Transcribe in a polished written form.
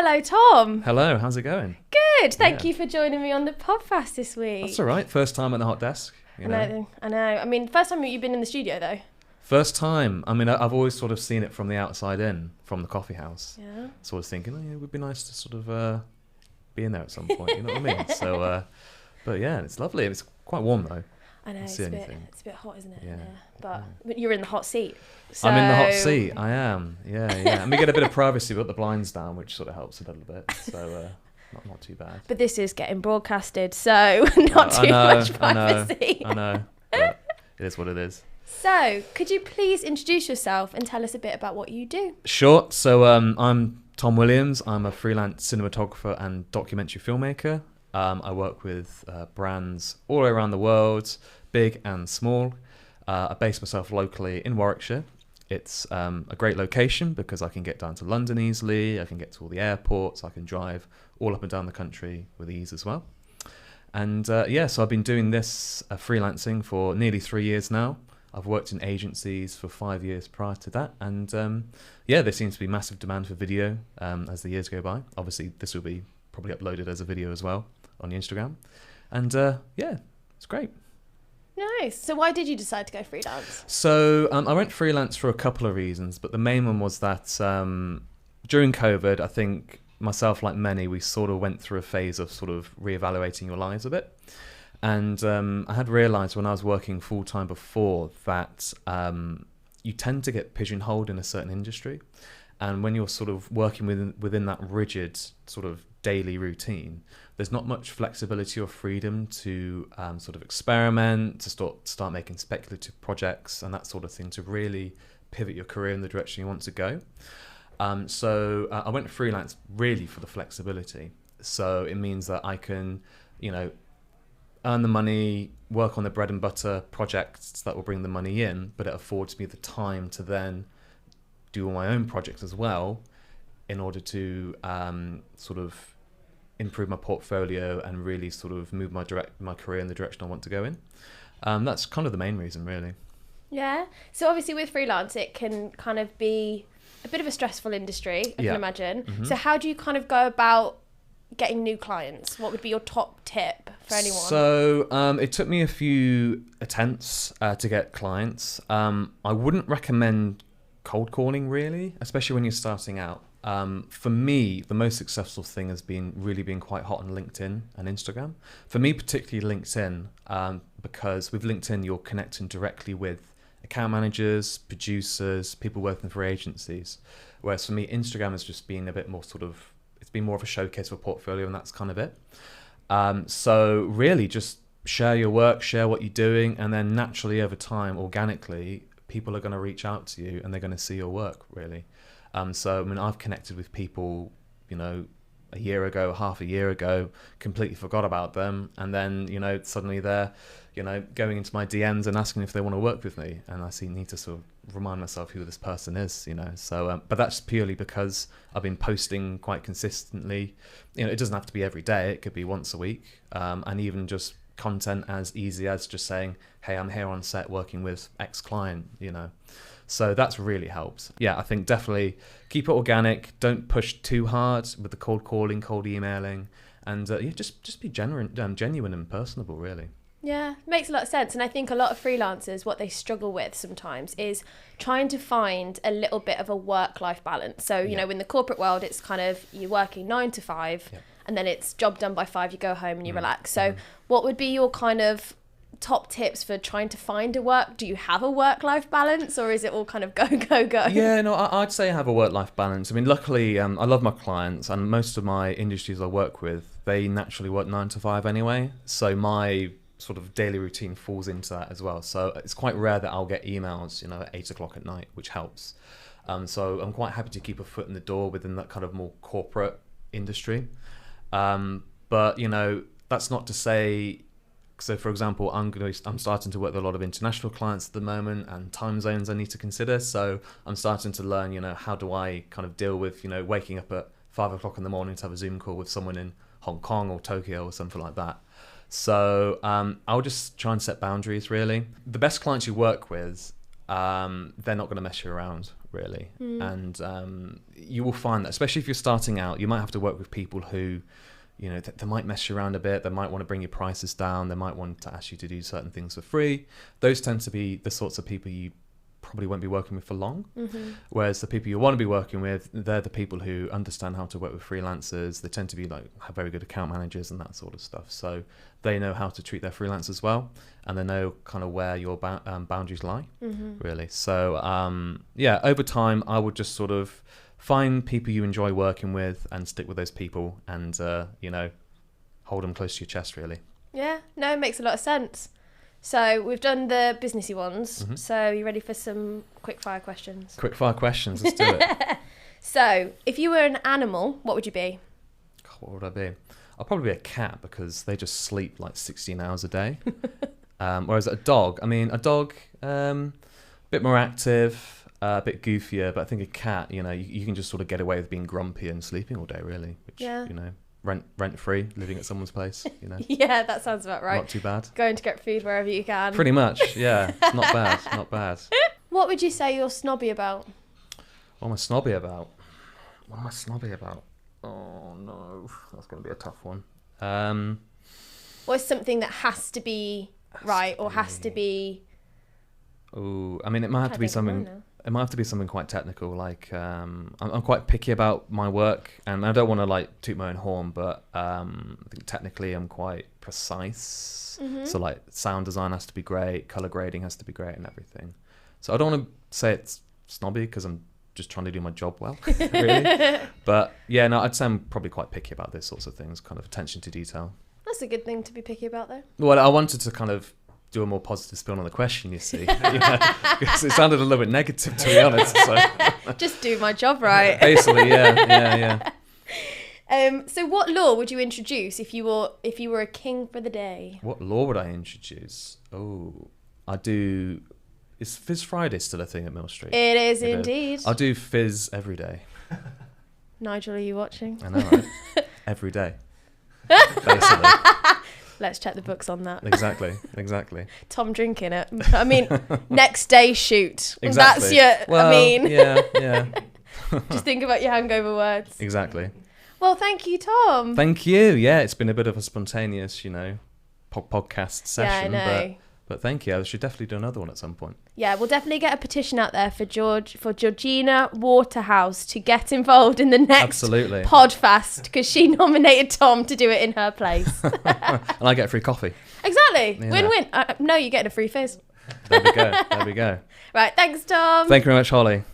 Hello, Tom. Hello, how's it going? Good. Thank you for joining me on the Podfast this week. That's all right. First time at the hot desk. I know. I mean, first time you've been in the studio, though. First time. I mean, I've always sort of seen it from the outside in, from the coffee house. Yeah. So I was thinking, it would be nice to sort of be in there at some point. You know what I mean? So, but yeah, it's lovely. It's quite warm though. I know, it's a bit hot, isn't it? Yeah. But you're in the hot seat. So... I'm in the hot seat. I am. Yeah. And we get a bit of privacy. We've got the blinds down, which sort of helps a little bit. So not too bad. But this is getting broadcasted, so not too much privacy. I know. But it is what it is. So, could you please introduce yourself and tell us a bit about what you do? Sure. So I'm Tom Williams. I'm a freelance cinematographer and documentary filmmaker. I work with brands all around the world, big and small. I base myself locally in Warwickshire. It's a great location because I can get down to London easily. I can get to all the airports. I can drive all up and down the country with ease as well. And so I've been doing this freelancing for nearly 3 years now. I've worked in agencies for 5 years prior to that. And there seems to be massive demand for video as the years go by. Obviously, this will be probably uploaded as a video as well on the Instagram. And it's great. Nice. So why did you decide to go freelance? So I went freelance for a couple of reasons, but the main one was that during COVID, I think myself, like many, we sort of went through a phase of sort of reevaluating your lives a bit. And I had realised when I was working full-time before that you tend to get pigeonholed in a certain industry. And when you're sort of working within that rigid sort of daily routine, there's not much flexibility or freedom to sort of experiment, to start making speculative projects and that sort of thing, to really pivot your career in the direction you want to go. So I went freelance really for the flexibility. So it means that I can, earn the money, work on the bread and butter projects that will bring the money in, but it affords me the time to then do all my own projects as well in order to sort of improve my portfolio and really sort of move my career in the direction I want to go in. That's kind of the main reason, really. Yeah. So obviously with freelance, it can kind of be a bit of a stressful industry, I can imagine. Mm-hmm. So how do you kind of go about getting new clients? What would be your top tip for anyone? So it took me a few attempts to get clients. I wouldn't recommend cold calling, really, especially when you're starting out. For me, the most successful thing has been quite hot on LinkedIn and Instagram. For me, particularly LinkedIn, because with LinkedIn, you're connecting directly with account managers, producers, people working for agencies. Whereas for me, Instagram has just been a bit more it's been more of a showcase for portfolio, and that's kind of it. So really just share your work, share what you're doing, and then naturally over time, organically, people are going to reach out to you and they're going to see your work, really. So, I mean, I've connected with people, a year ago, half a year ago, completely forgot about them. And then, suddenly they're, going into my DMs and asking if they want to work with me. And I need to sort of remind myself who this person is, So, but that's purely because I've been posting quite consistently. It doesn't have to be every day. It could be once a week. And even just content as easy as just saying, hey, I'm here on set working with X client, So that's really helped. Yeah, I think definitely keep it organic. Don't push too hard with the cold calling, cold emailing, and just be genuine and personable, really. Yeah, makes a lot of sense. And I think a lot of freelancers, what they struggle with sometimes is trying to find a little bit of a work-life balance. So, in the corporate world, it's kind of you're working 9 to 5, and then it's job done by 5, you go home and you relax. So what would be your kind of top tips for trying to find a work? Do you have a work-life balance, or is it all kind of go? Yeah, no, I'd say I have a work-life balance. I mean, luckily, I love my clients, and most of my industries I work with, they naturally work 9 to 5 anyway. So my sort of daily routine falls into that as well. So it's quite rare that I'll get emails, at 8 o'clock at night, which helps. So I'm quite happy to keep a foot in the door within that kind of more corporate industry. But that's not to say. So, for example, I'm starting to work with a lot of international clients at the moment, and time zones I need to consider. So I'm starting to learn, how do I kind of deal with, waking up at 5 o'clock in the morning to have a Zoom call with someone in Hong Kong or Tokyo or something like that. So I'll just try and set boundaries, really. The best clients you work with, they're not going to mess you around, really. And you will find that, especially if you're starting out, you might have to work with people who, you know, they might mess you around a bit. They might want to bring your prices down. They might want to ask you to do certain things for free. Those tend to be the sorts of people you probably won't be working with for long. Whereas the people you want to be working with, they're the people who understand how to work with freelancers. They tend to be like, have very good account managers and that sort of stuff. So they know how to treat their freelancers well, and they know kind of where your boundaries lie, really. So yeah, over time, I would just sort of find people you enjoy working with and stick with those people, and you know, hold them close to your chest, really. Yeah, no, it makes a lot of sense. So we've done the businessy ones. So you ready for some quick fire questions? Quick fire questions, let's do it. So if you were an animal, what would you be? God, what would I be? I'll probably be a cat, because they just sleep like 16 hours a day. Whereas a dog, a bit more active, a bit goofier, but I think a cat, you know, you can just sort of get away with being grumpy and sleeping all day, really. Which, you know, rent free, living at someone's place, you know. Yeah, that sounds about right. Not too bad. Going to get food wherever you can. Pretty much, yeah. It's not bad, not bad. What would you say you're snobby about? What am I snobby about? Oh no, that's going to be a tough one. What's something that has to be right, or has to be... Oh, I mean, it might have to be something... It might have to be something quite technical, like I'm quite picky about my work, and I don't want to like toot my own horn, but I think technically I'm quite precise. So like sound design has to be great, color grading has to be great, and everything. So I don't want to say it's snobby, because I'm just trying to do my job well, really. But yeah, no, I'd say I'm probably quite picky about these sorts of things, kind of attention to detail. That's a good thing to be picky about, though. Well, I wanted to kind of do a more positive spin on the question, you see. You know, because it sounded a little bit negative, to be honest. So. Just do my job right. Basically, yeah. So what law would you introduce if you were a king for the day? What law would I introduce? Oh, I do... Is Fizz Friday still a thing at Mill Street? It is indeed. I'll do Fizz every day. Nigel, are you watching? I know, right? Every day. Basically. Let's check the books on that. Exactly. Tom drinking it. I mean, next day shoot. Exactly. That's your... Well, yeah. Just think about your hangover words. Exactly. Well, thank you, Tom. Thank you. Yeah, it's been a bit of a spontaneous, you know, podcast session. Yeah, I know. But thank you. I should definitely do another one at some point. Yeah, we'll definitely get a petition out there for Georgina Waterhouse to get involved in the next Podfast, because she nominated Tom to do it in her place. And I get a free coffee. Exactly. Yeah. Win-win. No, you're getting a free fizz. There we go. Right, thanks, Tom. Thank you very much, Holly.